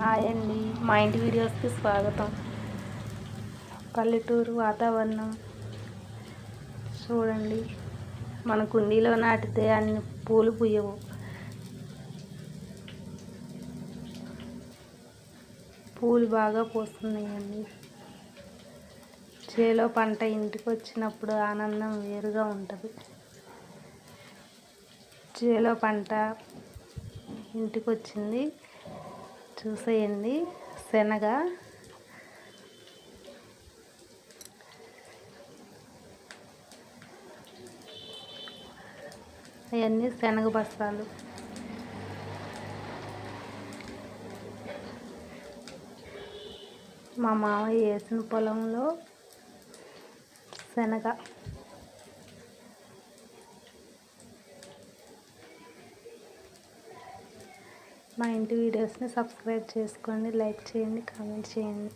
Hi అండి, మా ఇంటి వీడియోస్కి స్వాగతం. పల్లెటూరు వాతావరణం చూడండి. మన కుండీలో నాటితే అన్ని పూలు పూయవు. పూలు బాగా పూస్తున్నాయండి. చేలో పంట ఇంటికి వచ్చినప్పుడు ఆనందం వేరుగా ఉంటుంది. చేలో పంట ఇంటికి వచ్చింది చూసేయండి. శనగ అవన్నీ శనగ బస్తాలు. మా మామయ్య వేసిన పొలంలో శనగ. మా ఇంటి వీడియోస్ని సబ్స్క్రైబ్ చేసుకోండి, లైక్ చేయండి, కామెంట్ చేయండి.